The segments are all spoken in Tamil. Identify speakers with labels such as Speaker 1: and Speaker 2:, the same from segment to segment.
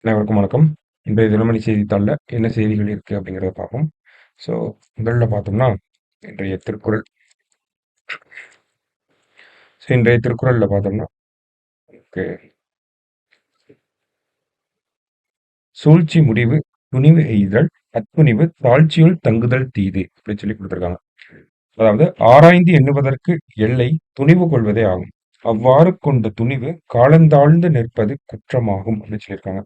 Speaker 1: அனைவருக்கும் வணக்கம். இன்றைய தினமணி செய்தித்தாள்ல என்ன செய்திகள் இருக்கு அப்படிங்கிறத பார்ப்போம். ஸோ முதல்ல பார்த்தோம்னா, இன்றைய திருக்குறள். இன்றைய திருக்குறள்ல பார்த்தோம்னா, ஓகே, சூழ்ச்சி முடிவு துணிவு எய்தல் அத்துணிவு தாழ்ச்சியுள் தங்குதல் தீது அப்படின்னு சொல்லி கொடுத்துருக்காங்க. அதாவது ஆராய்ந்து எண்ணுவதற்கு எல்லை துணிவு கொள்வதே ஆகும். அவ்வாறு கொண்ட துணிவு காலந்தாழ்ந்து நிற்பது குற்றமாகும் அப்படின்னு சொல்லியிருக்காங்க.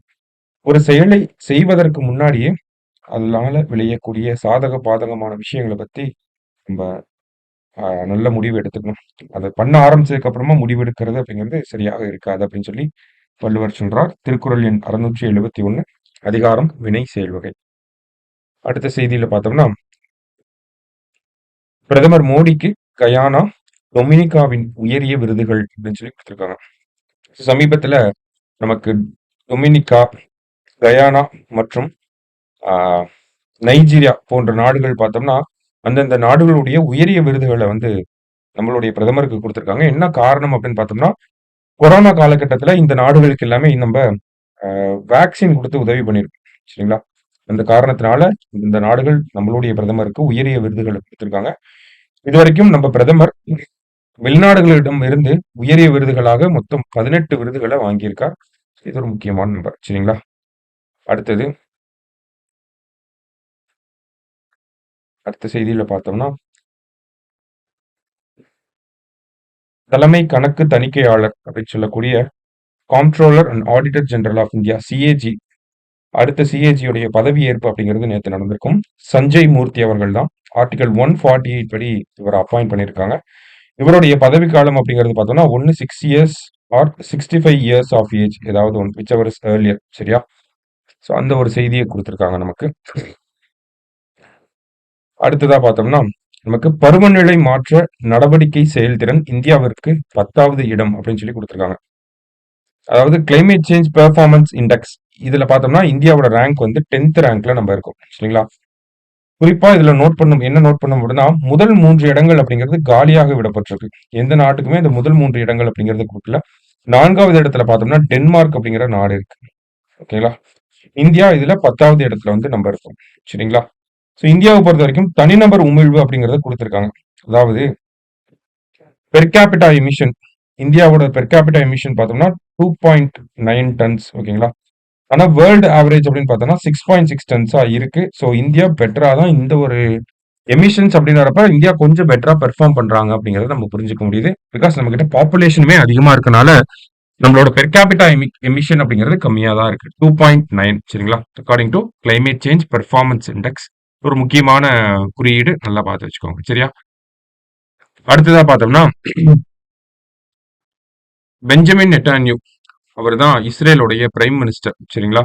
Speaker 1: ஒரு செயலை செய்வதற்கு முன்னாடியே அதனால விளையக்கூடிய சாதக பாதகமான விஷயங்களை பத்தி நம்ம நல்ல முடிவு எடுத்துக்கணும். அதை பண்ண ஆரம்பிச்சதுக்கு அப்புறமா முடிவு எடுக்கிறது அப்படிங்கிறது சரியாக இருக்காது அப்படின்னு சொல்லி வள்ளுவர் சொல்றார். திருக்குறள் எண் 671, அதிகாரம் வினை செயல்வகை. அடுத்த செய்தியில பார்த்தோம்னா, பிரதமர் மோடிக்கு கயானா டொமினிகாவின் உயரிய விருதுகள் அப்படின்னு சொல்லி கொடுத்திருக்காங்க. சமீபத்துல நமக்கு டொமினிகா, கயானா மற்றும் ஆஹ், நைஜீரியா போன்ற நாடுகள் பார்த்தோம்னா அந்தந்த நாடுகளுடைய உயரிய விருதுகளை வந்து நம்மளுடைய பிரதமருக்கு கொடுத்திருக்காங்க. என்ன காரணம் அப்படின்னு பார்த்தோம்னா, கொரோனா காலகட்டத்துல இந்த நாடுகளுக்கு எல்லாமே நம்ம வேக்சின் கொடுத்து உதவி பண்ணியிருக்கோம். சரிங்களா? அந்த காரணத்தினால இந்த நாடுகள் நம்மளுடைய பிரதமருக்கு உயரிய விருதுகளை கொடுத்திருக்காங்க. இதுவரைக்கும் நம்ம பிரதமர் வெளிநாடுகளிடம் இருந்து உயரிய விருதுகளாக மொத்தம் 18 விருதுகளை வாங்கியிருக்கார். இது ஒரு முக்கியமான நம்பர். சரிங்களா? அடுத்தது, அடுத்த செய்தியில பார்த்தோம்னா, தலைமை கணக்கு தணிக்கையாளர் அப்படின்னு சொல்லக்கூடிய comptroller and auditor general of India, CAG, அடுத்த சிஏஜியுடைய பதவி ஏற்பு அப்படிங்கிறது நேற்று நடந்திருக்கும். சஞ்சய் மூர்த்தி அவர்கள் தான் ஆர்டிகல் 148 படி இவரை அப்பாயிண்ட் பண்ணியிருக்காங்க. இவருடைய பதவி காலம் அப்படிங்கிறது பார்த்தோம்னா 6 years or 65 years of age, ஏதாவது ஒன்று, விச் எவர் இஸ் ஏர்லியர். சரியா? ஸோ அந்த ஒரு செய்தியை கொடுத்துருக்காங்க நமக்கு. அடுத்ததா பார்த்தோம்னா, நமக்கு பருவநிலை மாற்ற நடவடிக்கை செயல்திறன் இந்தியாவிற்கு 10வது இடம் அப்படின்னு சொல்லி கொடுத்துருக்காங்க. அதாவது கிளைமேட் சேஞ்ச் பெர்ஃபார்மன்ஸ் இண்டெக்ஸ், இதுல பார்த்தோம்னா இந்தியாவோட ரேங்க் வந்து 10th ரேங்க்ல நம்ம இருக்கோம். சரிங்களா? குறிப்பா இதுல என்ன நோட் பண்ண முடியும்னா, முதல் 3 இடங்கள் அப்படிங்கிறது காலியாக விடப்பட்டிருக்கு. எந்த நாட்டுக்குமே இந்த முதல் 3 இடங்கள் அப்படிங்கிறது கொடுக்கல. 4வது இடத்துல பார்த்தோம்னா டென்மார்க் அப்படிங்கிற நாடு இருக்கு. ஓகேங்களா? இந்தியா இதுல 10வது இடத்துல வந்து நம்ம இருக்கோம். சரிங்களா? ஸோ இந்தியாவை பொறுத்த வரைக்கும் தனிநபர் உமிழ்வு அப்படிங்கறத கொடுத்திருக்காங்க. அதாவது பெர் கேபிட்டா எமிஷன், இந்தியாவோட பெர் கேபிட்டா எமிஷன் பார்த்தோம்னா 2.9 டன்ஸ். ஓகேங்களா? ஆனா வேர்ல்டு ஆவரேஜ் அப்படின்னு பார்த்தோம்னா 6.6 டன்ஸா இருக்கு. ஸோ இந்தியா பெட்டரா தான் இந்த ஒரு எமிஷன்ஸ் அப்படின்றப்ப இந்தியா கொஞ்சம் பெட்டரா பெர்ஃபார்ம் பண்றாங்க அப்படிங்கறத நம்ம புரிஞ்சுக்க முடியுது. பிகாஸ் நம்ம கிட்ட பாப்புலேஷனுமே அதிகமா இருக்கனால நம்மளோட பெர் கேபிட்டா எமிஷன் அப்படிங்கிறது கம்மியா தான் இருக்கு. 2.9. சரிங்களா? According to climate change performance index, ஒரு முக்கியமான குறியீடு, நல்லா பார்த்து வச்சுக்கோங்க. சரியா? அடுத்ததா பார்த்தோம்னா, பெஞ்சமின் நெட்டான்யூ, அவர் தான் இஸ்ரேலுடைய பிரைம் மினிஸ்டர். சரிங்களா?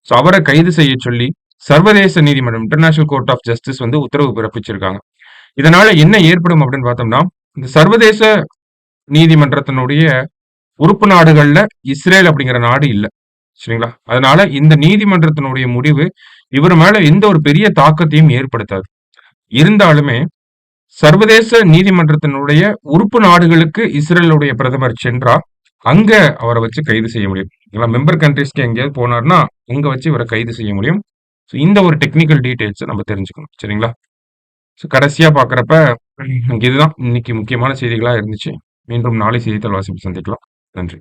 Speaker 1: ஸோ அவரை கைது செய்ய சொல்லி சர்வதேச நீதிமன்றம், இன்டர்நேஷனல் கோர்ட் ஆஃப் ஜஸ்டிஸ் வந்து உத்தரவு பிறப்பிச்சிருக்காங்க. இதனால என்ன ஏற்படும் அப்படின்னு பார்த்தோம்னா, இந்த சர்வதேச நீதிமன்றத்தினுடைய உறுப்பு நாடுகள்ல இஸ்ரேல் அப்படிங்கிற நாடு இல்ல. சரிங்களா? அதனால இந்த நீதிமன்றத்தினுடைய முடிவு இவர் மேல எந்த ஒரு பெரிய தாக்கத்தையும் ஏற்படுத்தாது. இருந்தாலுமே சர்வதேச நீதிமன்றத்தினுடைய உறுப்பு நாடுகளுக்கு இஸ்ரேலுடைய பிரதமர் சென்றா அங்க அவரை வச்சு கைது செய்ய முடியும். மெம்பர் கண்ட்ரிஸ்க்கு எங்கேயாவது போனார்னா அங்க வச்சு இவரை கைது செய்ய முடியும். இந்த ஒரு டெக்னிக்கல் டீடைல்ஸ் நம்ம தெரிஞ்சுக்கணும். சரிங்களா? கடைசியா பாக்குறப்ப இதுதான் இன்னைக்கு முக்கியமான செய்திகளா இருந்துச்சு. மீண்டும் நாளை செய்தித்தாள் வாசிப்பு சந்திக்கலாம். நன்றி.